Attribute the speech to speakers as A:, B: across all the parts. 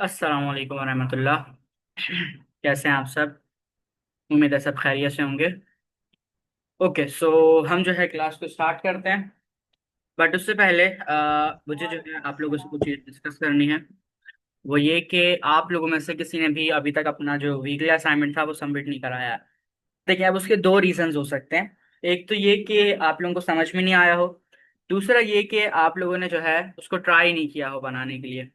A: अस्सलाम वालेकुम वरहमतुल्लाह। कैसे हैं आप सब? उम्मीद है सब खैरियत से होंगे। ओके, सो हम जो है क्लास को स्टार्ट करते हैं। बट उससे पहले मुझे जो है आप लोगों से कुछ चीज़ डिस्कस करनी है। वो ये कि आप लोगों में से किसी ने भी अभी तक अपना जो वीकली असाइनमेंट था वो सबमिट नहीं कराया है। देखिए, अब उसके दो रीजंस हो सकते हैं। एक तो ये कि आप लोगों को समझ में नहीं आया हो। दूसरा ये कि आप लोगों ने जो है उसको ट्राई नहीं किया हो बनाने के लिए।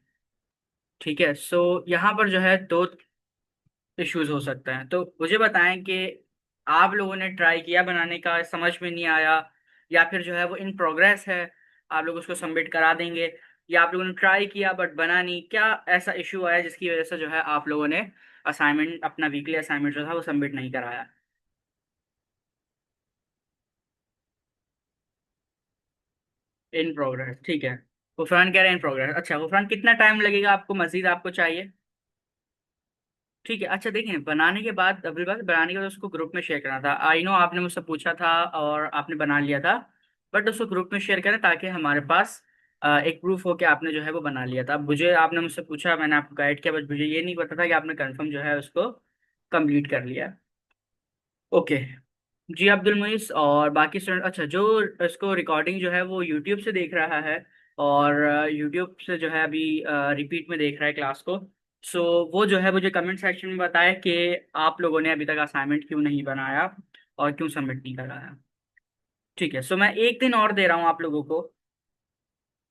A: ठीक है, सो यहाँ पर जो है दो इश्यूज हो सकते हैं। तो मुझे बताएं कि आप लोगों ने ट्राई किया बनाने का, समझ में नहीं आया, या फिर जो है वो इन प्रोग्रेस है, आप लोग उसको सबमिट करा देंगे, या आप लोगों ने ट्राई किया बट बना नहीं, क्या ऐसा इशू आया जिसकी वजह से जो है आप लोगों ने असाइनमेंट, अपना वीकली असाइनमेंट जो था वो सबमिट नहीं कराया? इन प्रोग्रेस, ठीक है। गुफरान कह रहे हैं इन प्रोग्रेस। अच्छा गुफरान, कितना टाइम लगेगा आपको, मजीद आपको चाहिए? ठीक है। अच्छा देखिए, बनाने के बाद, अगली बात बनाने के बाद उसको ग्रुप में शेयर करना था। आई नो आपने मुझसे पूछा था और आपने बना लिया था। बट उसको ग्रुप में शेयर करें ताकि हमारे पास एक प्रूफ हो कि आपने जो है वो बना लिया था। अब मुझे, आपने मुझसे पूछा, मैंने आपको गाइड किया, बट मुझे ये नहीं पता था कि आपने कंफर्म जो है उसको कंप्लीट कर लिया। ओके। जी अब्दुल मुइस और बाकी स्टूडेंट, अच्छा जो इसको रिकॉर्डिंग जो है वो यूट्यूब से देख रहा है और यूट्यूब से जो है अभी रिपीट में देख रहा है क्लास को। सो वो जो है मुझे कमेंट सेक्शन में बताया कि आप लोगों ने अभी तक असाइनमेंट क्यों नहीं बनाया और क्यों सबमिट नहीं कराया। ठीक है, सो मैं एक दिन और दे रहा हूँ आप लोगों को।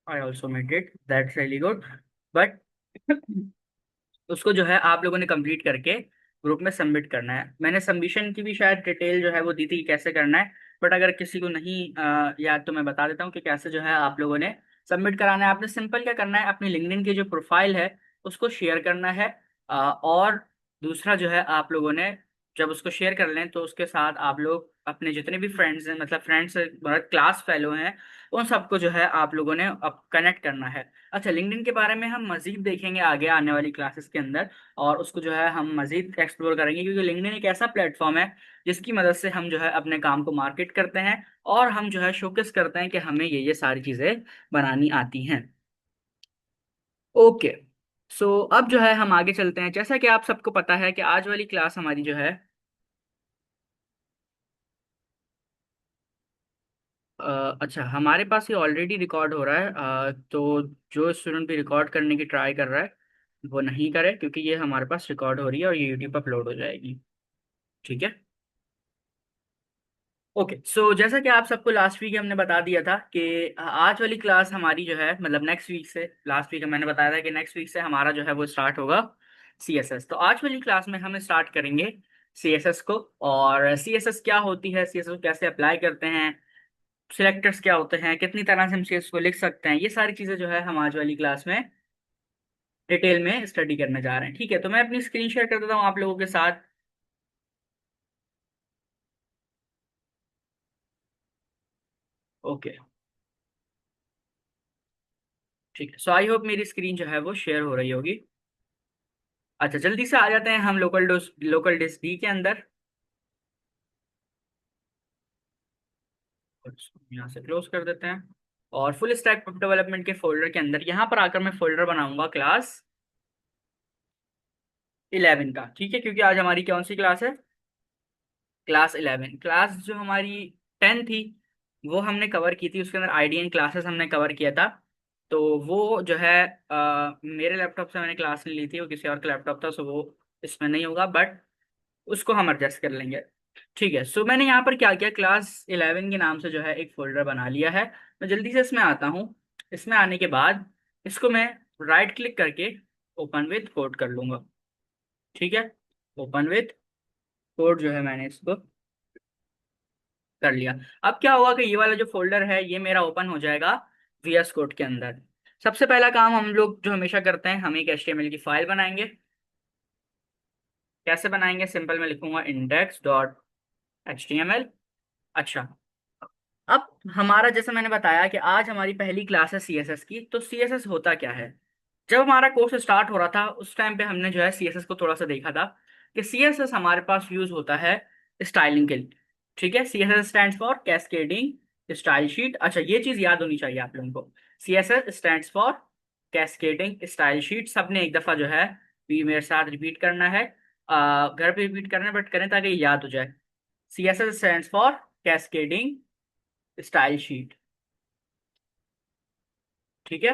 A: I also made it, that's really good. But उसको जो है आप लोगों ने कंप्लीट करके ग्रुप में सबमिट करना है। मैंने सबमिशन की भी शायद डिटेल जो है वो दी थी कि कैसे करना है। बट अगर किसी को नहीं याद तो मैं बता देता हूँ कि कैसे जो है आप लोगों ने सबमिट कराना है। आपने सिंपल क्या करना है, अपनी लिंक्डइन की जो प्रोफाइल है उसको शेयर करना है। और दूसरा जो है आप लोगों ने जब उसको शेयर कर लें तो उसके साथ आप लोग अपने जितने भी फ्रेंड्स हैं, मतलब फ्रेंड्स क्लास फेलो हैं, उन सबको जो है आप लोगों ने अब कनेक्ट करना है। अच्छा, लिंक्डइन के बारे में हम मजीद देखेंगे आगे आने वाली क्लासेस के अंदर, और उसको जो है हम मजीद एक्सप्लोर करेंगे, क्योंकि लिंक्डइन एक ऐसा प्लेटफॉर्म है जिसकी मदद से हम जो है अपने काम को मार्केट करते हैं और हम जो है शोकेस करते हैं कि हमें ये सारी चीज़ें बनानी आती हैं। ओके, सो अब जो है हम आगे चलते हैं। जैसा कि आप सबको पता है कि आज वाली क्लास हमारी जो है अच्छा, हमारे पास ये ऑलरेडी रिकॉर्ड हो रहा है। तो जो स्टूडेंट भी रिकॉर्ड करने की ट्राई कर रहा है वो नहीं करे, क्योंकि ये हमारे पास रिकॉर्ड हो रही है और ये यूट्यूब पर अपलोड हो जाएगी। ठीक है। ओके, सो जैसा कि आप सबको लास्ट वीक हमने बता दिया था कि आज वाली क्लास हमारी जो है, मतलब नेक्स्ट वीक से, लास्ट वीक मैंने बताया था कि नेक्स्ट वीक से हमारा जो है वो स्टार्ट होगा CSS। तो आज वाली क्लास में हम स्टार्ट करेंगे CSS को। और CSS क्या होती है, CSS को कैसे अप्लाई करते हैं, सिलेक्टर्स क्या होते हैं, कितनी तरह से हम CSS को लिख सकते हैं, ये सारी चीज़ें जो है हम आज वाली क्लास में डिटेल में स्टडी करने जा रहे हैं। ठीक है, तो मैं अपनी स्क्रीन शेयर कर देता हूँ आप लोगों के साथ। ओके, ठीक है। सो आई होप मेरी स्क्रीन जो है वो शेयर हो रही होगी। अच्छा, जल्दी से आ जाते हैं हम लोकल डिस्क डी के अंदर। यहाँ से क्लोज कर देते हैं और फुल स्टैक डेवलपमेंट के फोल्डर के अंदर यहाँ पर आकर मैं फोल्डर बनाऊंगा क्लास 11 का। ठीक है, क्योंकि आज हमारी कौन सी क्लास है? क्लास 11। क्लास जो हमारी 10 थी वो हमने कवर की थी, उसके अंदर आईडीएन क्लासेस हमने कवर किया था। तो वो जो है मेरे लैपटॉप से मैंने क्लास नहीं ली थी, वो किसी और का लैपटॉप था, सो वो इसमें नहीं होगा, बट उसको हम एडजस्ट कर लेंगे। ठीक है, सो मैंने यहाँ पर क्या किया, क्लास 11 के नाम से जो है एक फोल्डर बना लिया है। मैं जल्दी से इसमें आता हूँ। इसमें आने के बाद इसको मैं राइट क्लिक करके ओपन विथ कोड कर लूंगा। ठीक है, ओपन विथ कोड जो है मैंने इसको कर लिया। अब क्या होगा कि ये वाला जो फोल्डर है ये मेरा ओपन हो जाएगा VS कोड के अंदर। सबसे पहला काम हम लोग जो हमेशा करते हैं, हम एक HTML की फाइल बनाएंगे। कैसे बनाएंगे? सिंपल, मैं लिखूंगा index.html। अच्छा, अब हमारा, जैसे मैंने बताया कि आज हमारी पहली क्लास है CSS की, तो CSS होता क्या है? जब हमारा कोर्स स्टार्ट हो रहा था उस टाइम पे हमने जो है CSS को थोड़ा सा देखा था कि CSS हमारे पास यूज होता है स्टाइलिंग के लिए। ठीक है, CSS stands for cascading style sheet. अच्छा, ये चीज याद होनी चाहिए आप लोगों को। CSS stands for cascading style sheet सबने एक दफा जो है भी मेरे साथ रिपीट करना है। घर पे रिपीट करना है बट करें ताकि ये याद हो जाए। CSS stands for cascading style sheet. ठीक है।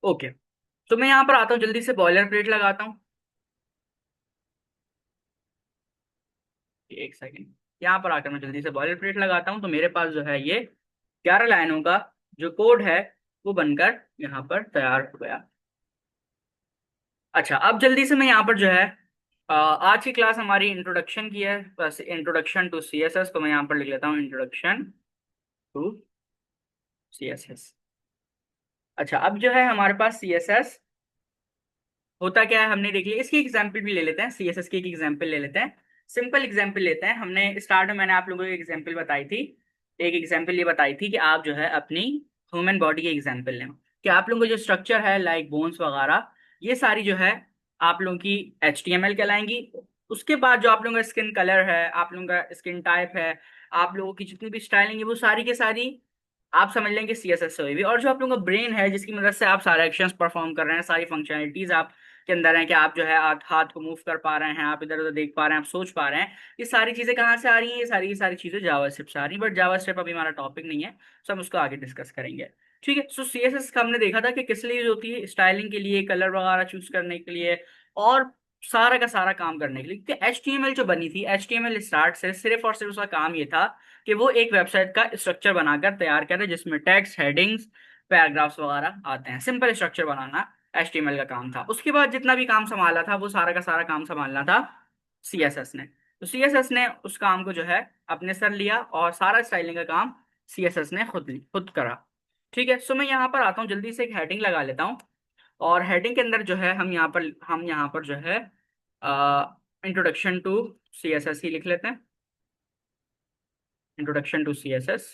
A: ओके। तो मैं यहाँ पर आता हूँ, जल्दी से बॉयलर प्लेट लगाता हूँ। एक सेकेंड। यहाँ पर आकर मैं जल्दी से बॉयलर प्लेट लगाता हूँ, तो मेरे पास जो है ये 11 लाइनों का जो कोड है वो बनकर यहाँ पर तैयार हो गया। अच्छा, अब जल्दी से मैं यहाँ पर जो है आज की क्लास हमारी इंट्रोडक्शन की है, बस इंट्रोडक्शन टू CSS, तो मैं यहाँ पर लिख लेता हूँ इंट्रोडक्शन टू CSS। अच्छा, अब जो है हमारे पास CSS होता क्या है हमने देख लिया। इसकी एग्जाम्पल भी ले लेते हैं, CSS की एक एग्जाम्पल ले लेते हैं। सिंपल एग्जाम्पल लेते हैं। हमने स्टार्ट में मैंने आप लोगों को एक एग्जाम्पल बताई थी। एक एग्जाम्पल ये बताई थी कि आप जो है अपनी ह्यूमन बॉडी की एग्जाम्पल लें, कि आप लोगों को जो स्ट्रक्चर है लाइक बोन्स वगैरह, ये सारी जो है आप लोगों की HTML कहलाएंगी। उसके बाद जो आप लोगों का स्किन कलर है, आप लोगों का स्किन टाइप है, आप लोगों की जितनी भी स्टाइलिंग है, वो सारी के सारी आप समझ लेंगे CSS से हुई भी। और जो आप लोगों का ब्रेन है जिसकी मदद से आप सारे एक्शंस परफॉर्म कर रहे हैं, सारी फंक्शनलिटीज आप के अंदर है कि आप जो है हाथ को मूव कर पा रहे हैं, आप इधर उधर देख पा रहे हैं, आप सोच पा रहे हैं, ये सारी चीजें कहाँ से आ रही हैं? ये सारी की सारी चीजें जावास्क्रिप्ट से आ रही हैं। बट जावास्क्रिप्ट अभी हमारा टॉपिक नहीं है, सो हम उसको आगे डिस्कस करेंगे। ठीक है। सो CSS का हमने देखा था कि किस लिए यूज होती है, स्टाइलिंग के लिए, कलर वगैरह चूज करने के लिए, और सारा का सारा काम करने के लिए। क्योंकि HTML जो बनी थी, HTML स्टार्ट से सिर्फ और सिर्फ उसका काम ये था कि वो एक वेबसाइट का स्ट्रक्चर बनाकर तैयार करे, जिसमें टेक्स्ट, हेडिंग्स, पैराग्राफ्स वगैरह आते हैं। सिंपल स्ट्रक्चर बनाना HTML का काम था। उसके बाद जितना भी काम संभाला था वो सारा का सारा काम संभालना था CSS ने। तो CSS ने उस काम को जो है अपने सर लिया, और सारा स्टाइलिंग का काम CSS ने खुद करा। ठीक है। सो मैं यहाँ पर आता हूँ, जल्दी से एक हेडिंग लगा लेता हूँ। और हेडिंग के अंदर जो है हम यहाँ पर जो है इंट्रोडक्शन टू CSS ही लिख लेते हैं। Introduction to CSS।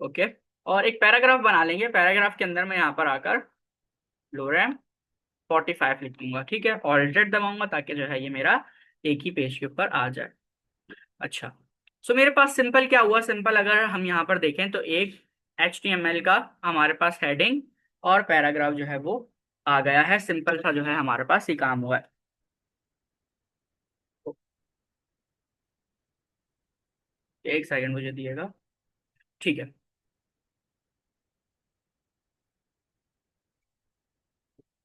A: ओके। और एक पैराग्राफ बना लेंगे। पैराग्राफ के अंदर मैं यहाँ पर आकर लोरेम 45 लिख दूंगा। ठीक है। ऑल्टर दबाऊंगा ताकि जो है ये मेरा एक ही पेज के ऊपर आ जाए। अच्छा। सो मेरे पास सिंपल क्या हुआ, सिंपल अगर हम यहाँ पर देखें तो एक HTML का हमारे पास हेडिंग और पैराग्राफ जो है वो आ गया है। सिंपल सा जो है हमारे पास ये काम हुआ है। एक सेकंड मुझे दिएगा। ठीक है।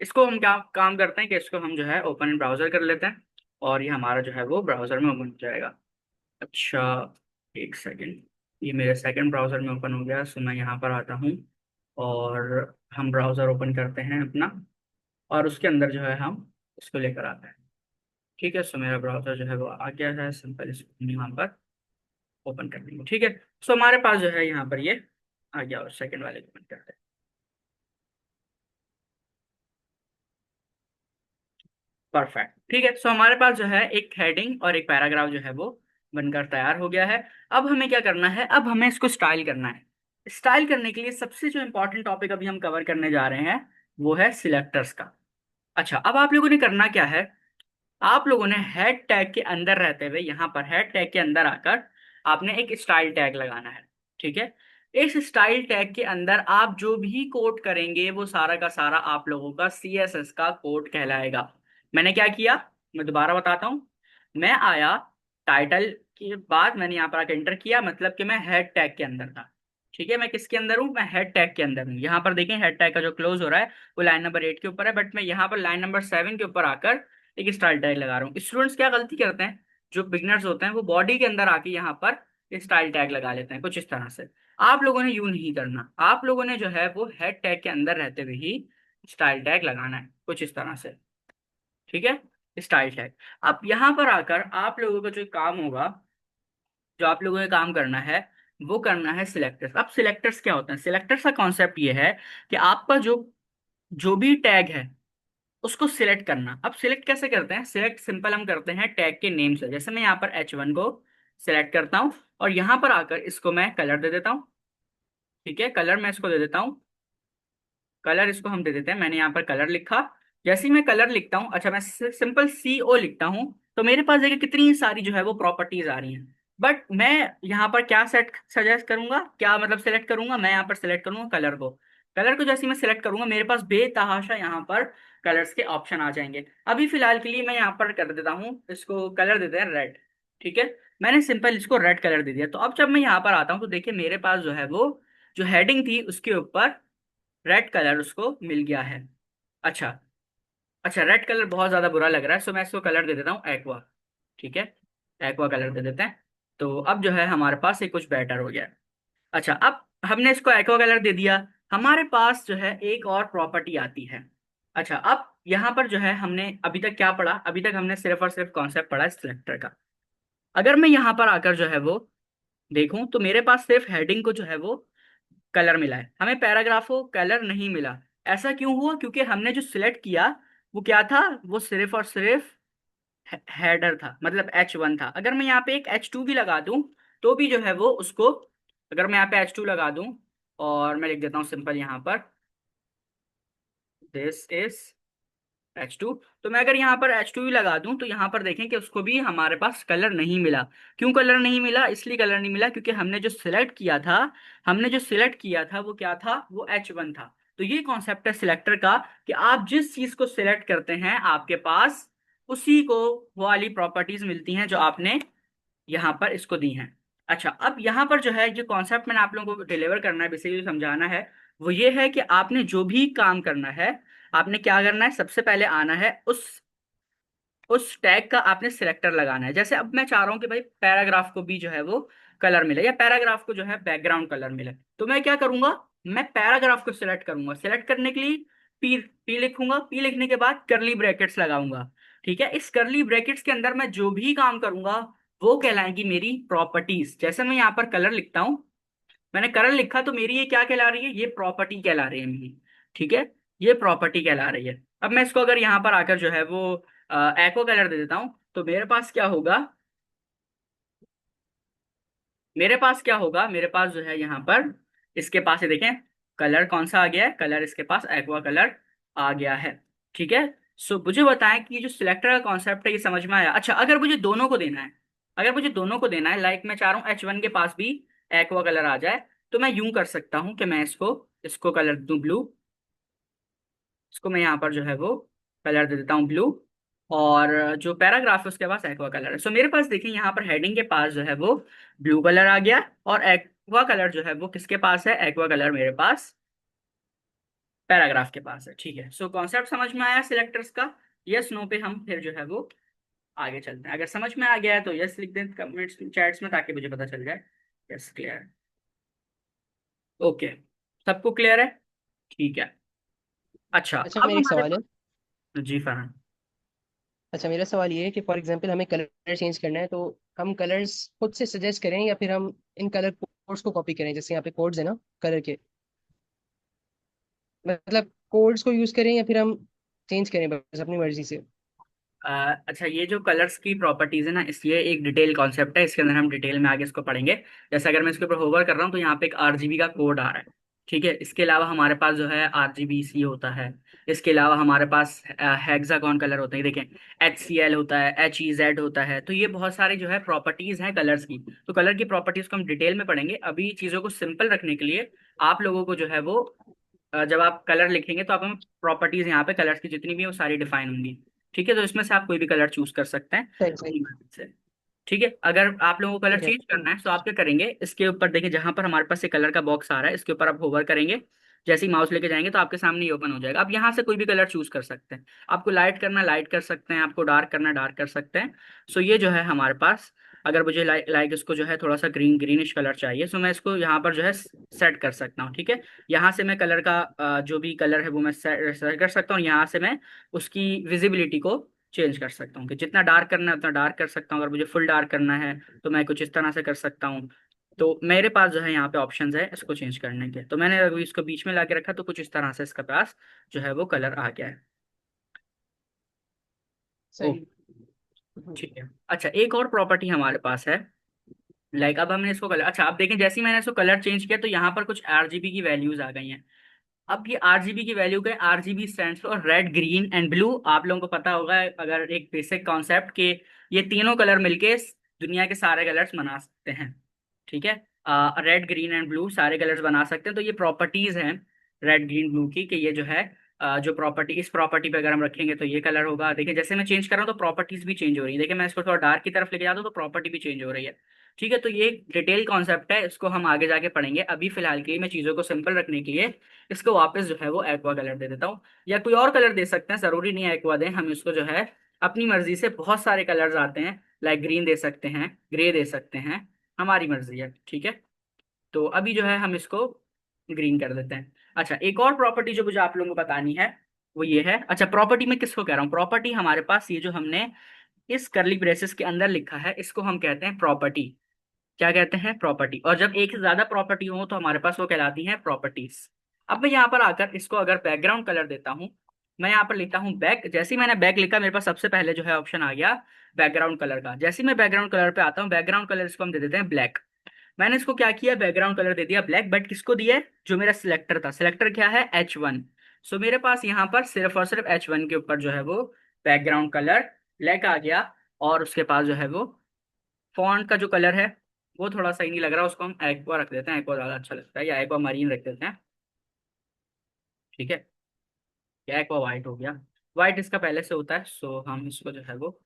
A: इसको हम क्या काम करते हैं कि इसको हम जो है ओपन इन ब्राउजर कर लेते हैं, और ये हमारा जो है वो ब्राउजर में ओपन हो जाएगा। अच्छा, एक सेकंड। ये मेरे सेकंड ब्राउजर में ओपन हो गया। सो मैं यहाँ पर आता हूँ, और हम ब्राउजर ओपन करते हैं अपना, और उसके अंदर जो है हम इसको लेकर आते हैं। ठीक है। सो मेरा ब्राउजर जो है वो आ गया है। सिंपल इसको हम यहाँ पर ओपन कर देंगे। ठीक है। सो हमारे पास जो है यहाँ पर ये आ गया, और सेकंड वाले को ओपन करते हैं। परफेक्ट। ठीक है। सो हमारे पास जो है एक हेडिंग और एक पैराग्राफ जो है वो बनकर तैयार हो गया है। अब हमें क्या करना है, अब हमें इसको स्टाइल करना है। स्टाइल करने के लिए सबसे जो इंपॉर्टेंट टॉपिक अभी हम कवर करने जा रहे हैं वो है सिलेक्टर्स का। अच्छा, अब आप लोगों ने करना क्या है, आप लोगों ने हेड टैग के अंदर रहते हुए यहाँ पर हेड टैग के अंदर आकर आपने एक स्टाइल टैग लगाना है। ठीक है। इस स्टाइल टैग के अंदर आप जो भी कोड करेंगे वो सारा का सारा आप लोगों का CSS का कोड कहलाएगा। मैंने क्या किया, मैं दोबारा बताता हूँ। मैं आया, टाइटल के बाद मैंने यहाँ पर आकर एंटर किया, मतलब कि मैं हेड टैग के अंदर था। ठीक है। मैं किसके अंदर हूँ, मैं हेड टैग के अंदर हूँ। यहाँ पर देखें हेड टैग का जो क्लोज हो रहा है वो लाइन नंबर 8 के ऊपर है, बट मैं यहाँ पर लाइन नंबर 7 के ऊपर आकर एक स्टाइल टैग लगा रहा हूँ। स्टूडेंट्स क्या गलती करते हैं, जो बिगनर्स होते हैं, वो बॉडी के अंदर आके यहाँ पर स्टाइल टैग लगा लेते हैं कुछ इस तरह से। आप लोगों ने यूं नहीं करना, आप लोगों ने जो है वो हेड टैग के अंदर रहते हुए ही स्टाइल टैग लगाना है कुछ इस तरह से। ठीक है। Style tag. अब यहाँ पर आकर आप लोगों का जो काम होगा, जो आप लोगों ने काम करना है वो करना है सिलेक्टर्स। अब सिलेक्टर्स क्या होते हैं, सिलेक्टर्स का कॉन्सेप्ट ये है कि आपका जो जो भी टैग है उसको सिलेक्ट करना। अब सिलेक्ट कैसे करते हैं, सिलेक्ट सिंपल हम करते हैं टैग के नेम से। जैसे मैं यहाँ पर H1 को सिलेक्ट करता हूँ, और यहाँ पर आकर इसको मैं कलर दे देता हूँ। ठीक है। कलर मैं इसको दे देता हूँ, कलर इसको हम दे देते हैं। मैंने यहाँ पर कलर लिखा। जैसे ही मैं कलर लिखता हूँ, अच्छा मैं सिंपल CO लिखता हूँ, तो मेरे पास देखिए कितनी सारी जो है वो प्रॉपर्टीज आ रही हैं। बट मैं यहाँ पर क्या सेट सजेस्ट करूंगा, क्या मतलब सेलेक्ट करूंगा, मैं यहाँ पर सेलेक्ट करूंगा कलर को। कलर को जैसे ही मैं सेलेक्ट करूंगा मेरे पास बेतहाशा यहाँ पर कलर्स के ऑप्शन आ जाएंगे। अभी फिलहाल के लिए मैं यहाँ पर कर देता हूँ, इसको कलर देते हैं रेड। ठीक है, मैंने सिंपल इसको रेड कलर दे दिया। तो अब जब मैं यहाँ पर आता हूँ तो देखिए मेरे पास जो है वो जो हेडिंग थी उसके ऊपर रेड कलर उसको मिल गया है। अच्छा, अच्छा रेड कलर बहुत ज्यादा बुरा लग रहा है, सो मैं इसको कलर दे देता हूँ एक्वा। ठीक है, एक्वा कलर दे देते हैं। तो अब जो है हमारे पास ये कुछ बेटर हो गया है। अच्छा, अब हमने इसको एक्वा कलर दे दिया, हमारे पास जो है एक और प्रॉपर्टी आती है। अच्छा, अब यहाँ पर जो है हमने अभी तक क्या पढ़ा, अभी तक हमने सिर्फ और सिर्फ कॉन्सेप्ट पढ़ा है सिलेक्टर का। अगर मैं यहाँ पर आकर जो है वो देखूं तो मेरे पास सिर्फ हेडिंग को जो है वो कलर मिला है, हमें पैराग्राफ को कलर नहीं मिला। ऐसा क्यों हुआ, क्योंकि हमने जो सिलेक्ट किया वो क्या था, वो सिर्फ और सिर्फ हेडर था, मतलब H1 था। अगर मैं यहाँ पे एक H2 भी लगा दूं तो भी जो है वो उसको, अगर मैं यहाँ पे H2 लगा दूं और मैं लिख देता हूँ सिंपल यहाँ पर दिस इज H2, तो मैं अगर यहाँ पर H2 भी लगा दूं तो यहाँ पर देखें कि उसको भी हमारे पास कलर नहीं मिला। क्यों कलर नहीं मिला, इसलिए कलर नहीं मिला क्योंकि हमने जो सिलेक्ट किया था वो क्या था, वो H1 था। तो ये कॉन्सेप्ट है सिलेक्टर का कि आप जिस चीज को सिलेक्ट करते हैं आपके पास उसी को वो वाली प्रॉपर्टीज मिलती हैं जो आपने यहाँ पर इसको दी हैं। अच्छा, अब यहाँ पर जो है जो कॉन्सेप्ट मैंने आप लोगों को डिलीवर करना है, बेसिकली समझाना है, वो ये है कि आपने जो भी काम करना है, आपने क्या करना है, सबसे पहले आना है उस टैग का आपने सिलेक्टर लगाना है। जैसे अब मैं चाह रहा हूँ कि भाई पैराग्राफ को भी जो है वो कलर मिले या पैराग्राफ को जो है बैकग्राउंड कलर मिले, तो मैं क्या करूंगा, मैं पैराग्राफ को सिलेक्ट करूंगा। सिलेक्ट करने के लिए पी पी लिखूंगा, पी लिखने के बाद करली ब्रैकेट्स लगाऊंगा। ठीक है, इस करली ब्रैकेट्स के अंदर मैं जो भी काम करूंगा वो कहलाएंगी मेरी प्रॉपर्टीज। जैसे मैं यहाँ पर कलर लिखता हूँ, मैंने कलर लिखा तो मेरी ये क्या कहला रही है, ये प्रॉपर्टी कहला रही है मेरी। ठीक है, ये प्रॉपर्टी कहला रही है। अब मैं इसको अगर यहाँ पर आकर जो है वो एको कलर दे देता हूँ तो मेरे पास क्या होगा, मेरे पास जो है यहाँ पर इसके पास ये देखें कलर कौन सा आ गया है, कलर इसके पास एक्वा कलर आ गया है। ठीक है, सो मुझे बताएं कि ये जो सिलेक्टर का कॉन्सेप्ट है ये समझ में आया। अच्छा, अगर मुझे दोनों को देना है, लाइक मैं चाह रहा हूँ H1 के पास भी एक्वा कलर आ जाए, तो मैं यूं कर सकता हूँ कि मैं इसको इसको कलर दूं ब्लू, इसको मैं यहाँ पर जो है वो कलर दे देता हूँ ब्लू, और जो पैराग्राफ है उसके पास एक्वा कलर है। सो मेरे पास देखिए यहाँ पर हेडिंग के पास जो है वो ब्लू कलर आ गया, और एक्वा कलर जो है वो किसके पास है, एक्वा कलर मेरे पास पैराग्राफ के पास है। ठीक है, सो कॉन्सेप्ट समझ में आया सिलेक्टर्स का। यस नो पे हम फिर जो है वो आगे चलते हैं। अगर समझ में आ गया है तो यस लिख दें कमेंट्स चैट्स में ताकि मुझे पता चल जाए। यस क्लियर, ओके, सबको क्लियर है। ठीक है, अच्छा
B: अच्छा
A: अब
B: मेरा एक
A: हमारे
B: सवाल है।
A: पास, जी फरहान।
B: अच्छा मेरा सवाल ये है कि फॉर एग्जांपल हमें कलर चेंज करना है, तो हम कलर्स खुद से सजेस्ट करें या फिर हम इन कलर कोड्स को कॉपी करें, जैसे यहाँ पे कोड्स है ना कलर के, मतलब कोड्स को यूज करें या फिर हम चेंज करें बस अपनी मर्जी से।
A: अच्छा, ये जो कलर्स की प्रॉपर्टीज है ना, इस ये एक डिटेल कॉन्सेप्ट है, इसके अंदर हम डिटेल में आगे इसको पढ़ेंगे। जैसे अगर मैं इसके ऊपर होवर कर रहा हूँ तो यहाँ पे एक RGB का कोड आ रहा है। ठीक है, इसके अलावा हमारे पास जो है RGBC होता है, इसके अलावा हमारे पास हेक्सागोन कलर होते हैं, देखें HCL होता है, HEZ होता है। तो ये बहुत सारी जो है प्रॉपर्टीज हैं कलर्स की। तो कलर की प्रॉपर्टीज को हम डिटेल में पढ़ेंगे। अभी चीज़ों को सिंपल रखने के लिए आप लोगों को जो है वो जब आप कलर लिखेंगे तो आप हमें प्रॉपर्टीज यहाँ पे कलर्स की जितनी भी है वो सारी डिफाइन होंगी। ठीक है, तो इसमें से आप कोई भी कलर चूज कर सकते हैं
B: सही सही।
A: अपनी मर्जी से। ठीक है, अगर आप लोगों को कलर
B: ठीक है।
A: चेंज करना है तो आप क्या करेंगे, इसके ऊपर देखिए जहां पर हमारे पास ये कलर का बॉक्स आ रहा है इसके ऊपर आप होवर करेंगे, जैसे ही माउस लेके जाएंगे तो आपके सामने ये ओपन हो जाएगा। आप यहाँ से कोई भी कलर चूज कर सकते हैं, आपको लाइट करना लाइट कर सकते हैं, आपको डार्क करना डार्क कर सकते हैं। सो ये जो है हमारे पास, अगर मुझे लाइक इसको जो है थोड़ा सा ग्रीनिश कलर चाहिए, सो मैं इसको यहाँ पर जो है सेट कर सकता हूँ। ठीक है, यहाँ से मैं कलर का जो भी कलर है वो मैं सेट कर सकता हूँ, यहाँ से मैं उसकी विजिबिलिटी को चेंज कर सकता हूँ कि जितना डार्क करना है उतना डार्क कर सकता हूँ। अगर मुझे फुल डार्क करना है तो मैं कुछ इस तरह से कर सकता हूँ। तो मेरे पास जो है यहाँ पे ऑप्शंस है इसको चेंज करने के, तो मैंने अभी इसको बीच में ला के रखा तो कुछ इस तरह से इसका पास जो है वो कलर आ गया है। ओ,
B: सही। हम्म।
A: ठीक है। अच्छा, एक और प्रॉपर्टी हमारे पास है, लाइक अब हमने इसको कलर, अच्छा आप देखें जैसे ही मैंने इसको कलर चेंज किया तो यहाँ पर कुछ RGB की वैल्यूज आ गई हैं। अब ये RGB की वैल्यू का, RGB stands for red green and blue. आप लोगों को पता होगा अगर एक बेसिक कॉन्सेप्ट के ये तीनों कलर मिलके दुनिया के सारे कलर्स बना सकते हैं। ठीक है, रेड ग्रीन एंड ब्लू सारे कलर्स बना सकते हैं। तो ये प्रॉपर्टीज हैं रेड ग्रीन ब्लू की, कि ये जो है जो प्रॉपर्टी, इस प्रॉपर्टी पे अगर हम रखेंगे तो ये कलर होगा। देखिए जैसे मैं चेंज कर रहा हूँ तो प्रॉपर्टीज भी चेंज हो रही है। देखिए मैं इसको थोड़ा डार्क की तरफ लेके जाता हूँ तो प्रॉपर्टी भी चेंज हो रही है। ठीक है, तो ये डिटेल कॉन्सेप्ट है, इसको हम आगे जाके पढ़ेंगे। अभी फिलहाल के लिए मैं चीज़ों को सिंपल रखने के लिए इसको वापस जो है वो एक्वा कलर दे देता हूँ, या कोई और कलर दे सकते हैं, जरूरी नहीं है एक्वा दें। हम इसको जो है अपनी मर्जी से, बहुत सारे कलर्स आते हैं, लाइक ग्रीन दे सकते हैं, ग्रे दे सकते हैं, हमारी मर्जी है। ठीक है, तो अभी जो है हम इसको ग्रीन कर देते हैं। अच्छा, एक और प्रॉपर्टी जो मुझे आप लोगों को बतानी है वो ये है। अच्छा, प्रॉपर्टी में किसको कह रहा हूँ, प्रॉपर्टी हमारे पास ये जो हमने इस करली ब्रेसेस के अंदर लिखा है, इसको हम कहते हैं प्रॉपर्टी। क्या कहते हैं, प्रॉपर्टी। और जब एक से ज्यादा प्रॉपर्टी हो तो हमारे पास वो कहलाती हैं प्रॉपर्टीज। अब मैं यहाँ पर आकर इसको अगर बैकग्राउंड कलर देता हूँ, मैं यहाँ पर लिखता हूँ बैक। जैसे ही मैंने बैक लिखा मेरे पास सबसे पहले जो है ऑप्शन आ गया बैकग्राउंड कलर का। जैसे ही मैं बैकग्राउंड कलर पे आता हूँ, बैकग्राउंड कलर इसको हम दे देते हैं ब्लैक। मैंने इसको क्या किया, बैकग्राउंड कलर दे दिया ब्लैक, बट किसको दिया है, जो मेरा सिलेक्टर था। सिलेक्टर क्या है, H1। सो मेरे पास यहाँ पर सिर्फ और सिर्फ H1 के ऊपर जो है वो बैकग्राउंड कलर ब्लैक आ गया। और उसके पास जो है वो फॉन्ट का जो कलर है वो थोड़ा सही नहीं लग रहा, उसको हम एक्वा रख देते हैं, एक्वा ज़्यादा अच्छा लगता है, या एक्वा मरीन रख देते हैं। ठीक है, या एक्वा वाइट हो गया, वाइट इसका पहले से होता है, सो हम इसको जो है वो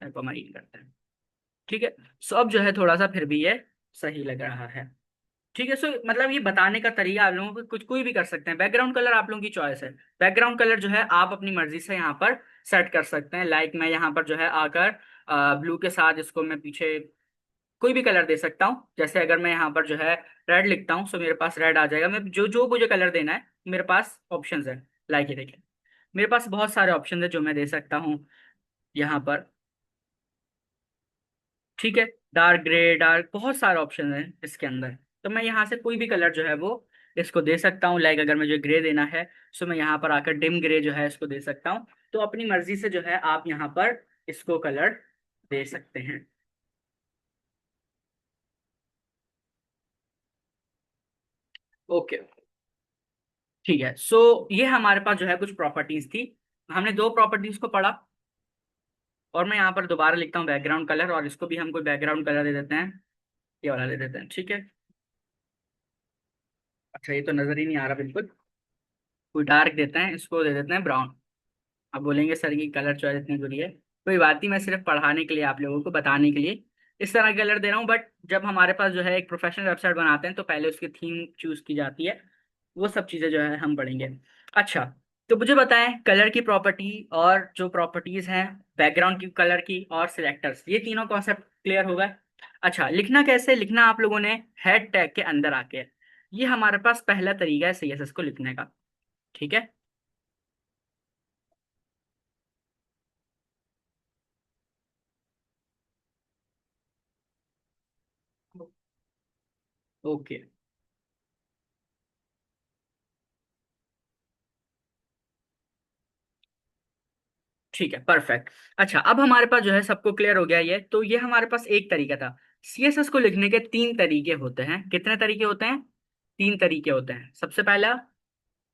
A: एक्वा मरीन करते हैं। ठीक है, सो अब जो है थोड़ा सा फिर भी ये सही लग रहा है। ठीक है, सो मतलब ये बताने का तरीका आप लोगों को कुछ कोई भी कर सकते हैं। बैकग्राउंड कलर आप लोगों की चॉइस है। बैकग्राउंड कलर जो है आप अपनी मर्जी से यहाँ पर सेट कर सकते हैं। लाइक मैं यहाँ पर जो है आकर ब्लू के साथ इसको मैं पीछे कोई भी कलर दे सकता हूँ। जैसे अगर मैं यहाँ पर जो है रेड लिखता हूँ, सो मेरे पास रेड आ जाएगा। मैं जो जो मुझे कलर देना है मेरे पास ऑप्शंस है। लाइक ये देखिए, मेरे पास बहुत सारे ऑप्शन है जो मैं दे सकता हूँ यहाँ पर। ठीक है, डार्क ग्रे, डार्क, बहुत सारे ऑप्शन है इसके अंदर। तो मैं यहाँ से कोई भी कलर जो है वो इसको दे सकता हूँ। लाइक अगर मुझे ग्रे देना है, सो मैं यहाँ पर आकर डिम ग्रे जो है इसको दे सकता हूँ। तो अपनी मर्जी से जो है आप यहाँ पर इसको कलर दे सकते हैं। ओके, ठीक है, सो ये हमारे पास जो है कुछ प्रॉपर्टीज थी। हमने दो प्रॉपर्टीज को पढ़ा। और मैं यहाँ पर दोबारा लिखता हूँ बैकग्राउंड कलर, और इसको भी हम कोई बैकग्राउंड कलर दे देते हैं, ये वाला दे देते हैं। ठीक है, अच्छा ये तो नजर ही नहीं आ रहा बिल्कुल, कोई डार्क देते हैं, इसको दे देते हैं ब्राउन। अब बोलेंगे सर की कलर चॉइस इतनी बुरी है, कोई बात नहीं, मैं सिर्फ पढ़ाने के लिए, आप लोगों को बताने के लिए इस तरह के कलर दे रहा हूँ। बट जब हमारे पास जो है एक प्रोफेशनल वेबसाइट बनाते हैं तो पहले उसकी थीम चूज की जाती है, वो सब चीज़ें जो है हम पढ़ेंगे। अच्छा, तो मुझे बताएं कलर की प्रॉपर्टी और जो प्रॉपर्टीज हैं बैकग्राउंड की, कलर की और सिलेक्टर्स, ये तीनों कॉन्सेप्ट क्लियर हो गए। अच्छा, लिखना कैसे, लिखना आप लोगों ने हेड टैग के अंदर आके, ये हमारे पास पहला तरीका है CSS को लिखने का। ठीक है, ओके, ठीक है, परफेक्ट। अच्छा, अब हमारे पास जो है सबको क्लियर हो गया ये, तो ये हमारे पास एक तरीका था। CSS को लिखने के तीन तरीके होते हैं। कितने तरीके होते हैं, तीन तरीके होते हैं। सबसे पहला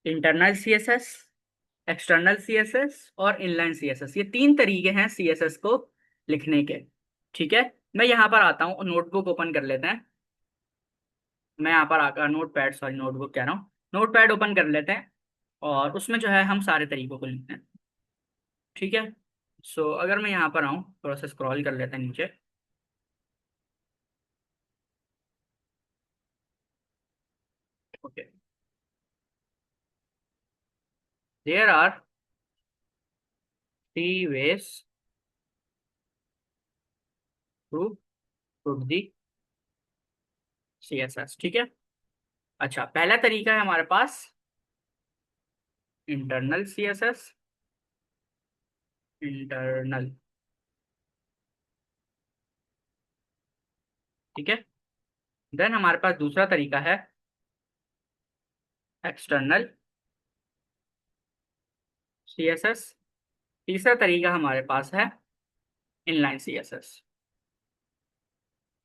A: इंटरनल CSS, एक्सटर्नल CSS और इनलाइन CSS, ये तीन तरीके हैं CSS को लिखने के। ठीक है, मैं यहाँ पर आता हूँ, नोटबुक ओपन कर लेते हैं। मैं यहाँ पर आकर नोट पैड, सॉरी नोटबुक कह रहा हूँ, नोट पैड ओपन कर लेते हैं। और उसमें जो है हम सारे तरीकों को लिखते हैं। ठीक है, सो अगर मैं यहाँ पर आऊँ, थोड़ा सा स्क्रॉल कर लेते हैं नीचे। Okay, there are three ways to put the CSS। ठीक है, अच्छा पहला तरीका है हमारे पास इंटरनल CSS, इंटरनल। ठीक है, देन हमारे पास दूसरा तरीका है एक्सटर्नल CSS। तीसरा तरीका हमारे पास है इनलाइन CSS।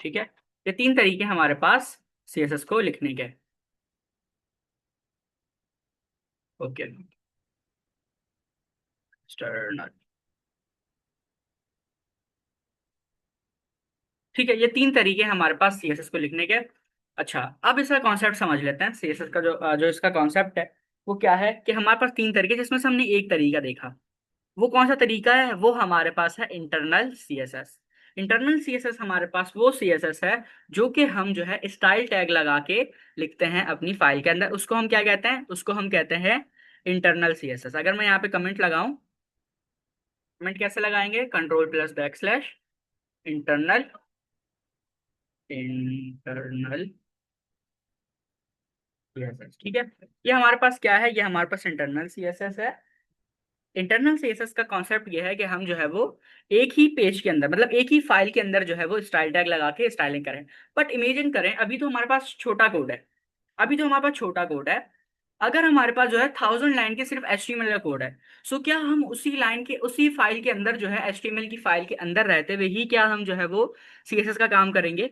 A: ठीक है, ये तीन तरीके हमारे पास CSS को लिखने के। ओके, एक्सटर्नल, ठीक है, ये तीन तरीके हैं हमारे पास सीएसएस को लिखने के। अच्छा, अब इसका कॉन्सेप्ट समझ लेते हैं। सीएसएस का जो इसका कॉन्सेप्ट है वो क्या है कि हमारे पास तीन तरीके, जिसमें से हमने एक तरीका देखा। वो कौन सा तरीका है? वो हमारे पास है इंटरनल सीएसएस। इंटरनल सीएसएस हमारे पास वो सीएसएस है जो कि हम जो है स्टाइल टैग लगा के लिखते हैं अपनी फाइल के अंदर। उसको हम क्या कहते हैं? उसको हम कहते हैं इंटरनल सीएसएस। अगर मैं यहाँ पे कमेंट लगाऊं, कमेंट कैसे लगाएंगे? Control plus back slash internal, internal CSS. ठीक है, ये हमारे पास क्या है? ये हमारे पास इंटरनल सीएसएस है। इंटरनल सीएसएस का कॉन्सेप्ट ये है कि हम जो है वो एक ही पेज के अंदर, मतलब एक ही फाइल के अंदर जो है वो स्टाइल टैग लगा के स्टाइलिंग करें। बट इमेजिन करें, अभी तो हमारे पास छोटा कोड है, अभी तो हमारे पास छोटा कोड है। अगर हमारे पास जो है 1000 लाइन के सिर्फ एचटीएमएल का कोड है, सो क्या हम उसी लाइन के, उसी फाइल के अंदर जो है एचटीएमएल की फाइल के अंदर रहते हुए ही क्या हम जो है वो सीएसएस का काम करेंगे?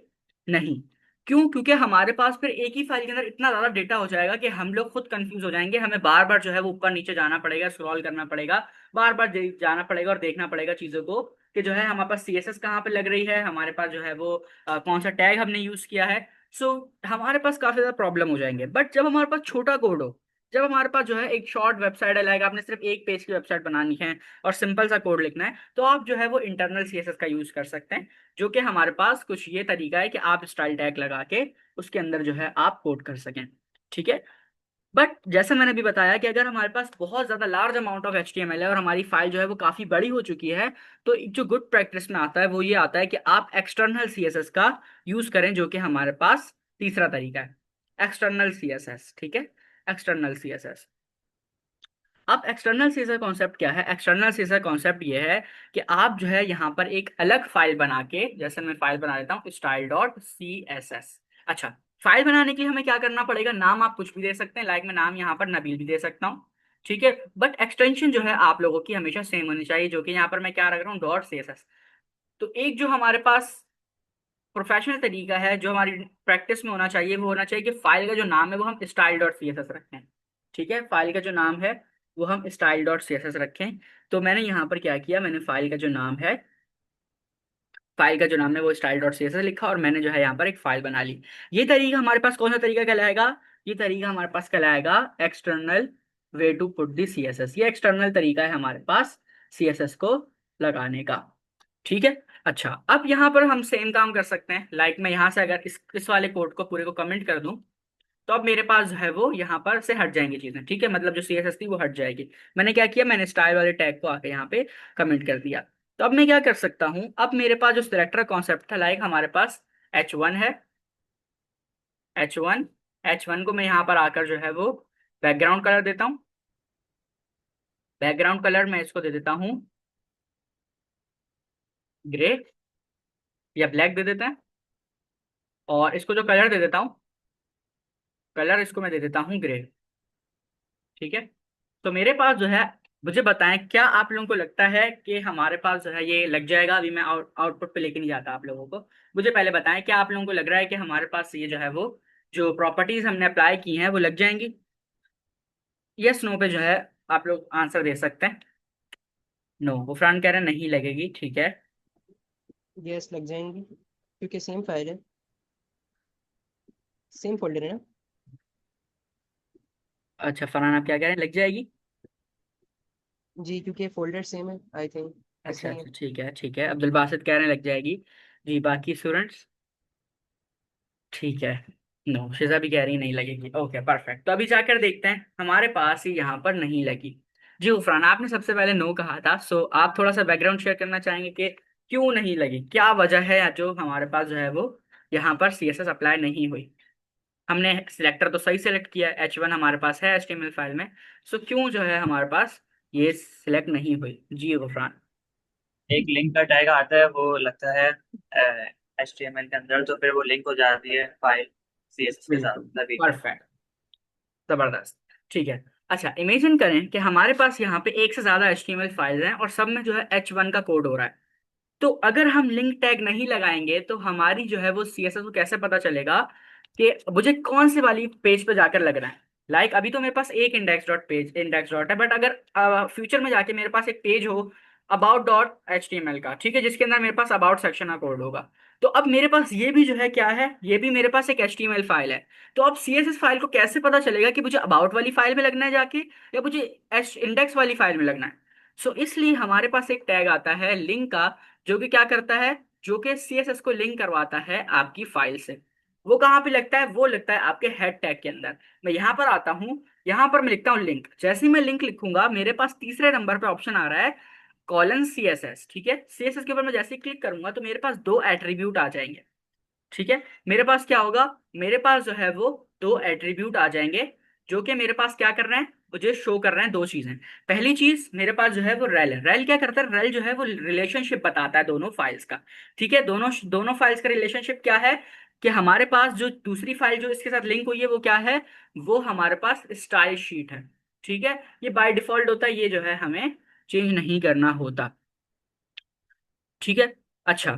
A: नहीं। क्यों? क्योंकि हमारे पास फिर एक ही फाइल के अंदर इतना ज्यादा डेटा हो जाएगा कि हम लोग खुद कंफ्यूज हो जाएंगे। हमें बार बार जो है वो ऊपर नीचे जाना पड़ेगा, स्क्रॉल करना पड़ेगा, बार बार जाना पड़ेगा और देखना पड़ेगा चीजों को कि जो है हमारे पास सीएसएस कहाँ पे लग रही है, हमारे पास जो है वो कौन सा टैग हमने यूज किया है। सो हमारे पास काफी ज्यादा प्रॉब्लम हो जाएंगे। बट जब हमारे पास छोटा कोड हो, जब हमारे पास जो है एक शॉर्ट वेबसाइट है, लाइक आपने सिर्फ एक पेज की वेबसाइट बनानी है और सिंपल सा कोड लिखना है, तो आप जो है वो इंटरनल सीएसएस का यूज कर सकते हैं। जो कि हमारे पास कुछ ये तरीका है कि आप स्टाइल टैग लगा के उसके अंदर जो है आप कोड कर सकें। ठीक है। बट जैसे मैंने भी बताया कि अगर हमारे पास बहुत ज्यादा लार्ज अमाउंट ऑफ एचटीएमएल है और हमारी फाइल जो है वो काफी बड़ी हो चुकी है, तो जो गुड प्रैक्टिस में आता है वो ये आता है कि आप एक्सटर्नल सीएसएस का यूज करें, जो कि हमारे पास तीसरा तरीका है, एक्सटर्नल सीएसएस। ठीक है, एक्सटर्नल सीएसएस। अब एक्सटर्नल सीएसएस कॉन्सेप्ट क्या है? एक्सटर्नल सीएसएस कॉन्सेप्ट ये है कि आप जो है यहाँ पर एक अलग फाइल बना के, जैसे मैं फाइल बना लेता हूँ style dot C S S. अच्छा, फाइल बनाने के लिए हमें क्या करना पड़ेगा? नाम आप कुछ भी दे सकते हैं, लाइक मैं नाम यहाँ पर नबील भी दे सकता हूँ। ठीक है, बट एक्सटेंशन जो है आप लोगों की हमेशा सेम होनी चाहिए, जो कि यहाँ पर मैं क्या रख रहा हूँ, डॉट सी एस एस। तो एक जो हमारे पास प्रोफेशनल तरीका है, जो हमारी प्रैक्टिस में होना चाहिए, वो होना चाहिए कि फाइल का जो नाम है वो हम style dot C S S रखें। ठीक है, फाइल का जो नाम है वो हम style dot C S S रखें। तो मैंने यहाँ पर क्या किया, मैंने फाइल का जो नाम है, फाइल का जो नाम है वो style dot C S S लिखा और मैंने जो है यहाँ पर एक फाइल बना ली। ये तरीका हमारे पास कौन सा तरीका कहलाएगा? ये तरीका हमारे पास कहलाएगा external way to put the C S S. ये एक्सटर्नल तरीका है हमारे पास सी एस एस को लगाने का। ठीक है। अच्छा, अब यहाँ पर हम सेम काम कर सकते हैं, लाइक मैं यहाँ से अगर इस वाले कोड को पूरे को कमेंट कर दूं, तो अब मेरे पास जो है वो यहाँ पर से हट जाएंगी चीजें। ठीक है, मतलब जो सीएसएस थी वो हट जाएगी। मैंने क्या किया, मैंने स्टाइल वाले टैग को आके यहाँ पे कमेंट कर दिया। तो अब मैं क्या कर सकता हूँ, अब मेरे पास जो सिलेक्टर कॉन्सेप्ट था, लाइक हमारे पास H1 है, H1, H1 को मैं यहाँ पर आकर जो है वो बैकग्राउंड कलर देता हूँ। बैकग्राउंड कलर मैं इसको दे देता हूँ ग्रे या ब्लैक दे देते हैं। और इसको जो कलर दे देता हूँ, कलर इसको मैं दे देता हूँ ग्रे। ठीक है, तो मेरे पास जो है, मुझे बताएं क्या आप लोगों को लगता है कि हमारे पास जो है ये लग जाएगा? अभी मैं आउटपुट पे लेके नहीं जाता आप लोगों को। मुझे पहले बताएं क्या आप लोगों को लग रहा है कि हमारे पास ये जो है वो जो प्रॉपर्टीज हमने अप्लाई की हैं वो लग जाएंगी? यस नो पे जो है आप लोग आंसर दे सकते हैं। नो, वो फ्रंट कह रहे हैं नहीं लगेगी। ठीक है।
B: यस, लग जाएंगी क्योंकि सेम फाइल है, सेम फोल्डर है ना।
A: अच्छा फरहान, आप क्या कह रहे हैं, लग जाएगी?
B: जी, क्योंकि फोल्डर सेम है आई थिंक,
A: अच्छा
B: इसलिए।
A: अच्छा, ठीक है ठीक है। अब्दुल बासित कह रहे हैं लग जाएगी। जी, बाकी स्टूडेंट्स? ठीक है। नो, शिजा भी कह रही नहीं लगेगी। ओके परफेक्ट, तो अभी जाकर देखते हैं हमारे पास ही यहाँ पर नहीं लगी। जी उफरान, आपने सबसे पहले नो कहा था, सो आप थोड़ा सा बैकग्राउंड शेयर करना चाहेंगे कि क्यों नहीं लगी, क्या वजह है या जो हमारे पास जो है वो यहाँ पर सीएसएस अप्लाई नहीं हुई? हमने सिलेक्टर तो सही सेलेक्ट किया, H1 हमारे पास है एचटीएमएल फाइल में, सो क्यों जो है हमारे पास ये सिलेक्ट नहीं हुई? जी उफरान।
C: एक लिंक का टैग आता है, वो लगता है HTML के अंदर, तो फिर वो लिंक हो जाती है फाइल CSS के साथ,
A: बिल्कुल,
C: तभी।
A: परफेक्ट, जबरदस्त। ठीक है। अच्छा, इमेजिन करें कि हमारे पास यहाँ पे एक से ज्यादा एचटीएमएल फाइल्स हैं और सब में जो है H1 का कोड हो रहा है। तो अगर हम लिंक टैग नहीं लगाएंगे तो हमारी जो है वो सीएसएस को कैसे पता चलेगा कि मुझे कौन सी वाली पेज पे जाकर लग रहा है? अभी तो मेरे पास एक इंडेक्स डॉट है, बट अगर फ्यूचर में जाके मेरे पास एक पेज हो about dot H T M L का, ठीक है, जिसके अंदर मेरे पास अबाउट सेक्शन का कोड होगा। तो अब मेरे पास ये भी जो है क्या है, ये भी मेरे पास एक H T M L file है। तो अब सी एस एस फाइल को कैसे पता चलेगा कि मुझे अबाउट वाली फाइल में लगना है जाके, या मुझे एच इंडेक्स वाली फाइल में लगना है। सो इसलिए हमारे पास एक टैग आता है लिंक का, जो कि क्या करता है, जो कि सी एस एस को लिंक करवाता है आपकी फाइल से। वो कहाँ पे लगता है, वो लगता है आपके हेड टैग के अंदर। मैं यहाँ पर आता हूँ, यहाँ पर मैं लिखता हूँ लिंक। जैसे ही मैं लिंक लिखूंगा, मेरे पास तीसरे नंबर पे ऑप्शन आ रहा है कॉलन सी एस एस, ठीक है। सी एस एस के ऊपर मैं जैसे ही क्लिक करूंगा तो मेरे पास दो एट्रीब्यूट आ जाएंगे, ठीक है। मेरे पास क्या होगा, मेरे पास जो है वो दो एट्रीब्यूट आ जाएंगे, जो कि मेरे पास क्या कर रहे हैं, मुझे शो कर रहे हैं दो चीजें। पहली चीज मेरे पास जो है वो रेल है। रेल क्या करता है, रेल जो है वो रिलेशनशिप बताता है दोनों फाइल्स का, ठीक है। दोनों दोनों फाइल्स का रिलेशनशिप क्या है, कि हमारे पास जो दूसरी फाइल जो इसके साथ लिंक हुई है वो क्या है, वो हमारे पास स्टाइल शीट है, ठीक है। ये बाय डिफॉल्ट होता है, ये जो है हमें चेंज नहीं करना होता, ठीक है। अच्छा,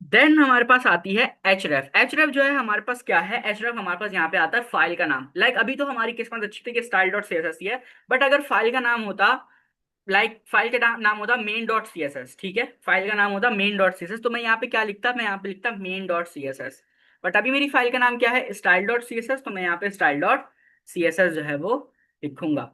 A: देन हमारे पास आती है एच रेफ। एच रेफ जो है हमारे पास क्या है, एच रेफ हमारे पास यहाँ पे आता है फाइल का नाम। लाइक अभी तो हमारी किस्मत अच्छी थी कि style dot C S S है, बट अगर फाइल का नाम होता, लाइक फाइल का नाम होता main dot C S S, ठीक है, फाइल का नाम होता main dot C S S, तो मैं यहाँ पे क्या लिखता, मैं यहाँ पे लिखता main dot C S S. But अभी मेरी फाइल का नाम क्या है, style dot C S S, तो मैं यहाँ पे style dot C S S जो है वो लिखूंगा,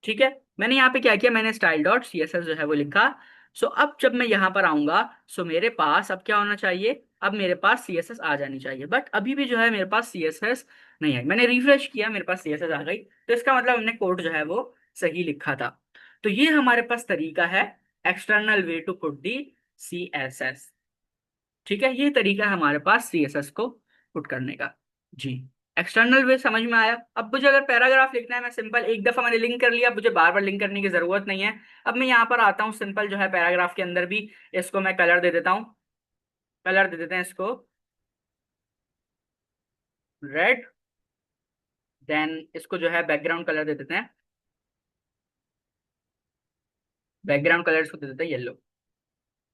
A: ठीक है। मैंने यहाँ पे क्या किया, मैंने style dot C S S जो है वो लिखा। सो अब जब मैं यहाँ पर आऊंगा, सो मेरे पास अब क्या होना चाहिए, अब मेरे पास सी एस एस आ जानी चाहिए। बट अभी भी जो है मेरे पास सी एस एस नहीं है। मैंने रिफ्रेश किया, मेरे पास सी एस एस आ गई, तो इसका मतलब हमने कोड जो है वो सही लिखा था। तो ये हमारे पास तरीका है, external way to put the C S S, ठीक है। ये तरीका है हमारे पास सीएसएस को पुट करने का। जी, एक्सटर्नल वे समझ में आया। अब मुझे अगर पैराग्राफ लिखना है, मैं सिंपल एक दफा मैंने लिंक कर लिया, मुझे बार बार लिंक करने की जरूरत नहीं है। अब मैं यहाँ पर आता हूँ, सिंपल जो है पैराग्राफ के अंदर भी इसको मैं कलर दे देता हूँ। कलर दे देते हैं इसको रेड, देन इसको जो है बैकग्राउंड कलर दे देते हैं, बैकग्राउंड कलर इसको दे देते हैं येलो,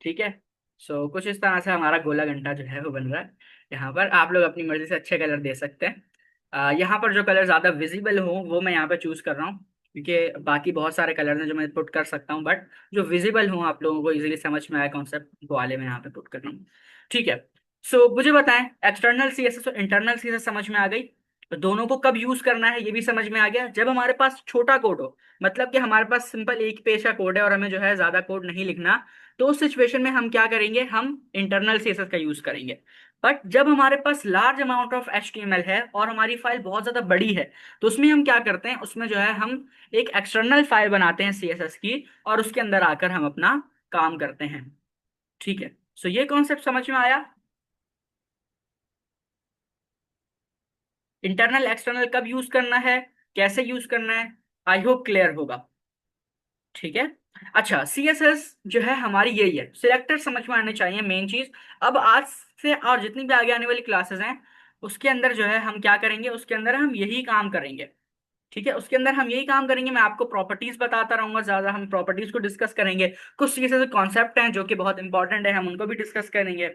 A: ठीक है। सो कुछ इस तरह से हमारा गोला घंटा जो है वो बन रहा है। यहाँ पर आप लोग अपनी मर्जी से अच्छे कलर दे सकते हैं। यहाँ पर जो कलर ज़्यादा विजिबल हो वो मैं यहाँ पे चूज कर रहा हूँ, क्योंकि बाकी बहुत सारे कलर हैं जो मैं पुट कर सकता हूँ, बट जो विजिबल हो, आप लोगों को इजीली समझ में आए कॉन्सेप्ट, वो वाले मैं यहाँ पे पुट कर रहा हूँ, ठीक है। सो मुझे बताएं, एक्सटर्नल सी एस एस और इंटरनल सी एस एस समझ में आ गई। तो दोनों को कब यूज करना है ये भी समझ में आ गया, जब हमारे पास छोटा कोड हो, मतलब कि हमारे पास सिंपल एक पेज का कोड है और हमें जो है ज्यादा कोड नहीं लिखना, तो उस सिचुएशन में हम क्या करेंगे, हम इंटरनल सीएसएस का यूज करेंगे। बट जब हमारे पास लार्ज अमाउंट ऑफ एचटीएमएल है और हमारी फाइल बहुत ज्यादा बड़ी है, तो उसमें हम क्या करते हैं, उसमें जो है हम एक एक्सटर्नल फाइल बनाते हैं सीएसएस की, और उसके अंदर आकर हम अपना काम करते हैं, ठीक है। सो ये कॉन्सेप्ट समझ में आया। इंटरनल एक्सटर्नल कब यूज करना है, कैसे यूज करना है, आई होप क्लियर होगा, ठीक है। अच्छा, सी एस एस जो है हमारी यही है, सिलेक्टर समझ में आने चाहिए मेन चीज। अब आज से और जितनी भी आगे आने वाली क्लासेस हैं, उसके अंदर जो है हम क्या करेंगे, उसके अंदर हम यही काम करेंगे, ठीक है। उसके अंदर हम यही काम करेंगे, मैं आपको प्रॉपर्टीज बताता रहूंगा, ज्यादा हम प्रॉपर्टीज को डिस्कस करेंगे। कुछ सी एस एस कॉन्सेप्ट हैं जो कि बहुत इंपॉर्टेंट है, हम उनको भी डिस्कस करेंगे।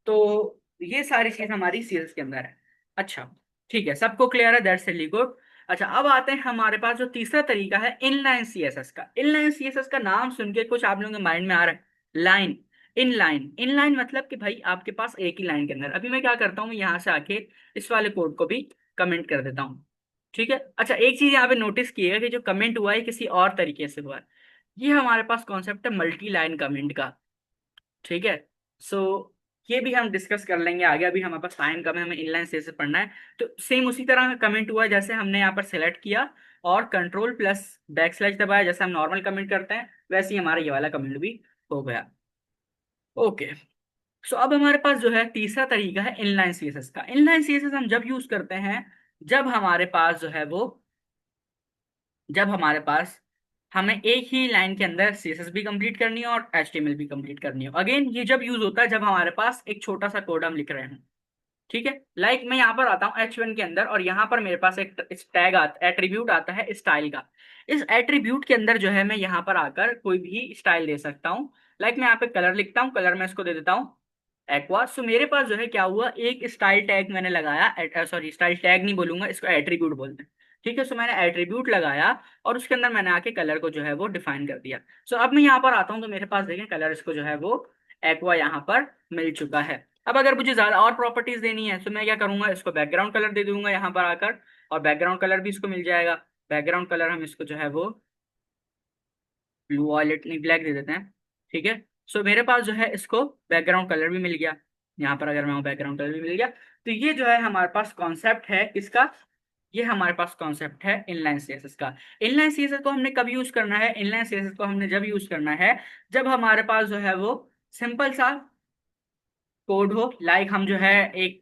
A: तो ये सारी चीज हमारी सी एस एस के अंदर है। अच्छा, ठीक है, सबको क्लियर है, दैट्स रियली गुड। अच्छा, अब आते हैं हमारे पास जो तीसरा तरीका है इनलाइन सीएसएस का। इनलाइन सीएसएस का नाम सुन के कुछ आप लोगों के माइंड में आ रहा है, लाइन, इनलाइन। इनलाइन मतलब कि भाई आपके पास एक ही लाइन के अंदर, अभी मैं क्या करता हूँ, यहाँ से आके इस वाले कोड को भी कमेंट कर देता हूँ, ठीक है। अच्छा, एक चीज यहाँ पे नोटिस कीजिएगा कि जो कमेंट हुआ है किसी और तरीके से हुआ है। ये हमारे पास कॉन्सेप्ट है मल्टी लाइन कमेंट का, ठीक है। सो ये भी हम डिस्कस कर लेंगे आगे, अभी हमारे पास टाइम कम है, हमें इनलाइन से पढ़ना है। तो सेम उसी तरह कमेंट हुआ जैसे हमने यहाँ पर सेलेक्ट किया और कंट्रोल प्लस बैक स्लैश दबाया, जैसे हम नॉर्मल कमेंट करते हैं, वैसे ही हमारा ये वाला कमेंट भी हो गया। ओके, सो अब हमारे पास जो है तीसरा तरीका है इनलाइन सीएसएस का। इनलाइन सीएसएस हम जब यूज करते हैं, जब हमारे पास जो है वो, जब हमारे पास हमें एक ही लाइन के अंदर सीएसएस भी कंप्लीट करनी है और एचटीएमएल भी कंप्लीट करनी है। अगेन ये जब यूज होता है जब हमारे पास एक छोटा सा कोड हम लिख रहे हैं, ठीक है। लाइक मैं यहाँ पर आता हूँ H1 के अंदर, और यहाँ पर मेरे पास एक टैग आता, एट्रीब्यूट आता है स्टाइल का। इस एट्रीब्यूट के अंदर जो है मैं यहाँ पर आकर कोई भी स्टाइल दे सकता हूँ। लाइक मैं यहाँ पे कलर लिखता हूँ, कलर में इसको दे देता हूँ एक्वा। सो मेरे पास जो है क्या हुआ, एक स्टाइल टैग मैंने लगाया, सॉरी स्टाइल टैग नहीं बोलूंगा, इसको एट्रीब्यूट बोलते हैं, ठीक है। सो मैंने एट्रीब्यूट लगाया और उसके अंदर मैंने आके कलर को जो है वो डिफाइन कर दिया। सो अब मैं यहाँ पर आता हूँ तो मेरे पास देखें कलर इसको जो है वो एक्वा यहाँ पर मिल चुका है। अब अगर मुझे ज्यादा और प्रॉपर्टीज देनी है तो मैं क्या करूंगा, इसको बैकग्राउंड कलर दे दूंगा यहाँ पर आकर, और बैकग्राउंड कलर भी इसको मिल जाएगा। बैकग्राउंड कलर हम इसको जो है वो ब्लू वॉयलेट नहीं ब्लैक दे देते हैं। ठीक है। सो मेरे पास जो है इसको बैकग्राउंड कलर भी मिल गया। यहाँ पर अगर मैं बैकग्राउंड कलर भी मिल गया, तो ये जो है हमारे पास कॉन्सेप्ट है किसका, ये हमारे पास कॉन्सेप्ट है इनलाइन सीएसएस का। इनलाइन सीएसएस को हमने कब यूज करना है, इनलाइन सीएसएस को हमने जब यूज करना है जब हमारे पास जो है वो सिंपल सा कोड हो। लाइक हम जो है एक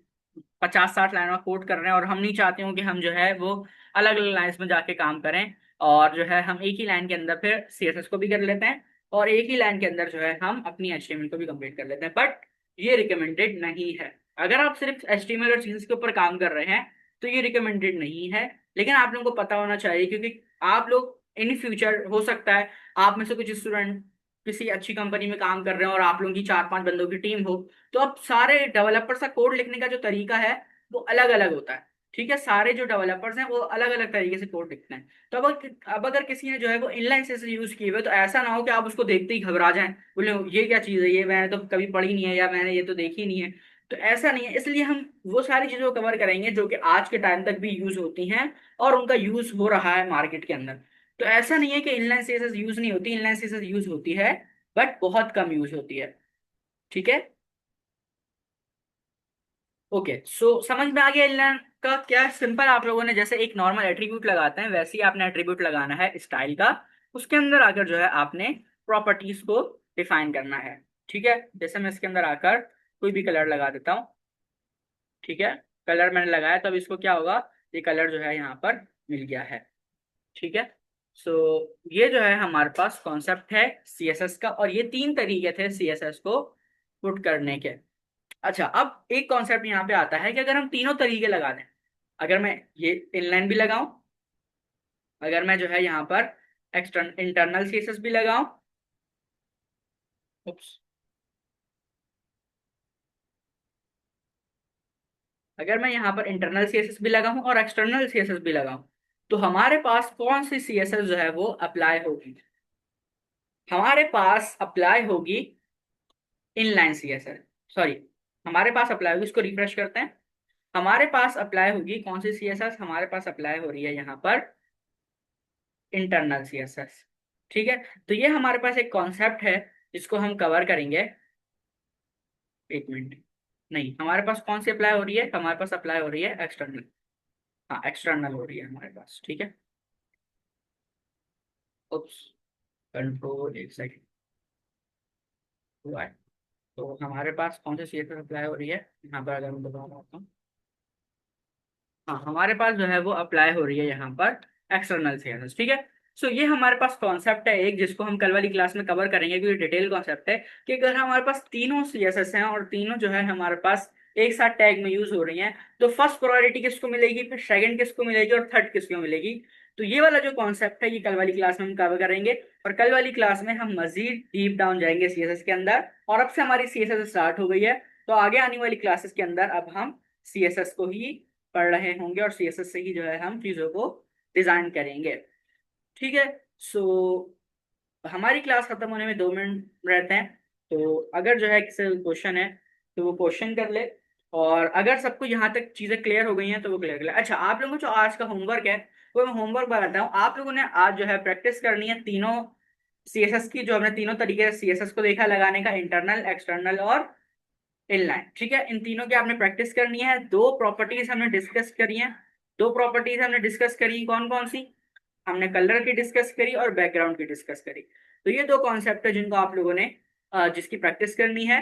A: 50-60 लाइन का कोड कर रहे हैं और हम नहीं चाहते हो कि हम जो है वो अलग अलग लाइन्स में जाके काम करें, और जो है हम एक ही लाइन के अंदर फिर सीएसएस को भी कर लेते हैं और एक ही लाइन के अंदर जो है हम अपनी एचटीएमएल को भी कंप्लीट कर लेते हैं। बट ये रिकमेंडेड नहीं है। अगर आप सिर्फ एचटीएमएल और सीएसएस के ऊपर काम कर रहे हैं तो ये रिकमेंडेड नहीं है। लेकिन आप लोगों को पता होना चाहिए, क्योंकि आप लोग इन फ्यूचर हो सकता है आप में से कुछ स्टूडेंट किसी अच्छी कंपनी में काम कर रहे हैं और आप लोगों की 4-5 बंदों की टीम हो, तो अब सारे डेवलपर्स का कोड लिखने का जो तरीका है वो अलग अलग होता है। ठीक है। सारे जो डेवलपर्स हैं वो अलग अलग तरीके से कोड लिखते हैं। तो अब अगर किसी ने जो है वो इनलाइन सीएसएस यूज किए हुए, तो ऐसा ना हो कि आप उसको देखते ही घबरा जाएं, बोले ये क्या चीज़ है, ये मैंने तो कभी पढ़ी नहीं है या मैंने ये तो देखी नहीं है। तो ऐसा नहीं है। इसलिए हम वो सारी चीज़ों को कवर करेंगे जो कि आज के टाइम तक भी यूज होती हैं और उनका यूज हो रहा है मार्केट के अंदर। तो ऐसा नहीं है कि इनलाइन सीएसएस यूज नहीं होती, इनलाइन सीएसएस यूज होती है, बट बहुत कम यूज होती है। ठीक है। ओके। सो समझ में आ गया इनलाइन का क्या। सिंपल आप लोगों ने जैसे एक नॉर्मल एट्रीब्यूट लगाते हैं वैसे ही आपने एट्रीब्यूट लगाना है स्टाइल का। उसके अंदर आकर जो है आपने प्रॉपर्टीज को डिफाइन करना है। ठीक है। जैसे मैं इसके अंदर आकर कोई भी कलर लगा देता हूँ। ठीक है। कलर मैंने लगाया तो अब इसको क्या होगा, ये कलर जो है यहाँ पर मिल गया है। ठीक है। सो ये जो है हमारे पास कॉन्सेप्ट है सीएसएस का, और ये 3 तरीके थे सीएसएस को पुट करने के। अच्छा, अब एक कॉन्सेप्ट यहाँ पे आता है कि अगर हम तीनों तरीके लगा दें, अगर मैं ये इनलाइन भी लगाऊं, अगर मैं जो है यहाँ पर इंटरनल सीएसएस भी लगाऊं, उप्स, अगर मैं यहाँ पर इंटरनल सीएसएस भी लगाऊं और एक्सटर्नल सीएसएस भी लगाऊं, तो हमारे पास कौन सी सीएसएस जो है वो अप्लाई होगी, हमारे पास अप्लाई होगी इनलाइन सीएसएस। सॉरी, हमारे पास अप्लाई होगी, इसको रिफ्रेश करते हैं। हमारे पास अप्लाई होगी कौन सी सीएसएस, हमारे पास अप्लाई हो रही है यहाँ पर इंटरनल सीएसएस। ठीक है। तो ये हमारे पास एक कॉन्सेप्ट है जिसको हम कवर करेंगे। एक मिनट, नहीं, हमारे पास कौन सी अप्लाई हो रही है, हमारे पास अप्लाई हो रही है एक्सटर्नल। हाँ, एक्सटर्नल हो रही है हमारे पास। ठीक है। उप्स, कंट्रोल एक सेकेंड हुआ है। तो हमारे पास कौन सी सीएसएस अप्लाई हो रही है यहाँ पर, अगर मैं बता रहा हूँ, हाँ, हमारे पास जो है वो अप्लाई हो रही है यहाँ पर एक्सटर्नल सीएसएस। ठीक है। सो ये हमारे पास कॉन्सेप्ट है एक, जिसको हम कल वाली क्लास में कवर करेंगे, क्योंकि डिटेल कॉन्सेप्ट है कि अगर हमारे पास तीनों सीएसएस हैं और तीनों जो है हमारे पास एक साथ टैग में यूज हो रही हैं, तो फर्स्ट प्रायोरिटी किसको मिलेगी, फिर सेकंड किसको मिलेगी और थर्ड किसको मिलेगी। तो ये वाला जो कॉन्सेप्ट है ये कल वाली क्लास में हम कवर करेंगे, और कल वाली क्लास में हम मजीद डीप डाउन जाएंगे सीएसएस के अंदर। और अब से हमारी सीएसएस स्टार्ट हो गई है, तो आगे आने वाली क्लासेस के अंदर अब हम सीएसएस को ही पढ़ रहे होंगे और सीएसएस से ही जो है हम चीज़ों को डिजाइन करेंगे। ठीक है। सो हमारी क्लास खत्म होने में 2 मिनट रहते हैं, तो अगर जो है किसी क्वेश्चन है तो वो क्वेश्चन कर ले, और अगर सबको यहाँ तक चीज़ें क्लियर हो गई हैं तो वो क्लियर कर ले। अच्छा, आप लोगों को जो आज का होमवर्क है वो मैं होमवर्क बताता हूँ। आप लोगों ने आज जो है प्रैक्टिस करनी है तीनों सीएसएस की, जो हमने तीनों तरीके से सीएसएस को देखा लगाने का, इंटरनल, एक्सटर्नल और इनलाइन। ठीक है। इन तीनों की आपने प्रैक्टिस करनी है। 2 प्रॉपर्टीज हमने डिस्कस करी हैं, 2 प्रॉपर्टीज हमने डिस्कस करी, कौन कौन सी, हमने कलर की डिस्कस करी और बैकग्राउंड की डिस्कस करी। तो ये 2 कॉन्सेप्ट है जिनको आप लोगों ने जिसकी प्रैक्टिस करनी है।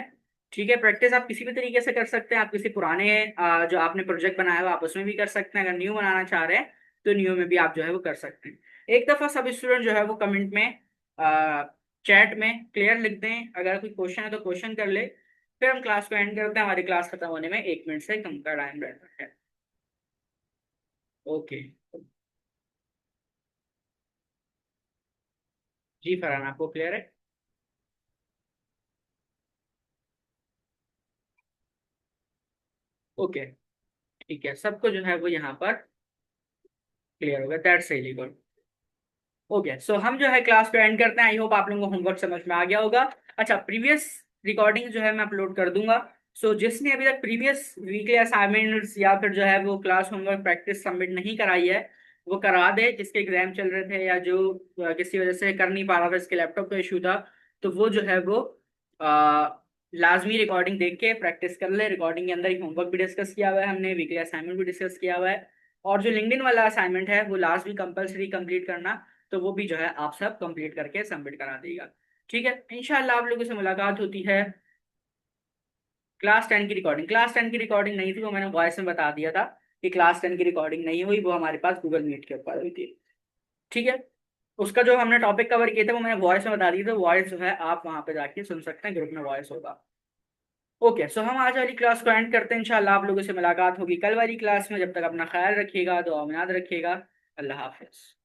A: ठीक है। प्रैक्टिस आप किसी भी तरीके से कर सकते हैं, आप किसी पुराने जो आपने प्रोजेक्ट बनाया हुआ आप उसमें भी कर सकते हैं, अगर न्यू बनाना चाह रहे हैं तो न्यू में भी आप जो है वो कर सकते हैं। एक दफा सब स्टूडेंट जो है वो कमेंट में चैट में क्लियर लिख दें, अगर कोई क्वेश्चन है तो क्वेश्चन कर ले, फिर हम क्लास को एंड करते हैं। हमारी क्लास खत्म होने में 1 मिनट से कम का टाइम रहता है। ओके। जी फरहान, आपको क्लियर है? ओके। ठीक है, सबको जो है वो यहाँ पर क्लियर हो गया, दैट्स रियली गुड। ओके, सो हम जो है क्लास को एंड करते हैं। आई होप आप लोगों को होमवर्क समझ में आ गया होगा। अच्छा, प्रीवियस रिकॉर्डिंग जो है मैं अपलोड कर दूंगा। सो जिसने अभी तक प्रीवियस वीकली असाइनमेंट्स या फिर जो है वो क्लास होमवर्क प्रैक्टिस सबमिट नहीं कराई है, वो करा दे। जिसके एग्जाम चल रहे थे या जो किसी वजह से कर नहीं पा रहा था, इसके लैपटॉप का इशू था, तो वो जो है वो लाजमी रिकॉर्डिंग देख के प्रैक्टिस कर ले। रिकॉर्डिंग के अंदर ही होमवर्क भी डिस्कस किया हुआ है हमने, वीकली असाइनमेंट भी डिस्कस किया हुआ है, और जो लिंक्डइन वाला असाइनमेंट है वो लास्ट भी कंपलसरी कंप्लीट करना, तो वो भी जो है आप सब कंप्लीट करके सबमिट करा देगा। ठीक है, इंशाल्लाह आप लोगों से मुलाकात होती है। क्लास 10 की रिकॉर्डिंग नहीं थी, वो मैंने वॉइस में बता दिया था कि क्लास 10 की रिकॉर्डिंग नहीं हुई, वो हमारे पास गूगल मीट के ऊपर हुई थी। ठीक है, उसका जो हमने टॉपिक कवर किया था वो मैंने वॉइस में बता दिया था। वॉइस जो है आप वहां पे जाके सुन सकते हैं, ग्रुप में वॉइस होगा। ओके, सो हम आज वाली क्लास को एंड करते हैं। इंशाल्लाह आप लोगों से मुलाकात होगी कल वाली क्लास में। जब तक अपना ख्याल रखिएगा, दुआ में याद रखिएगा। अल्लाह हाफिज।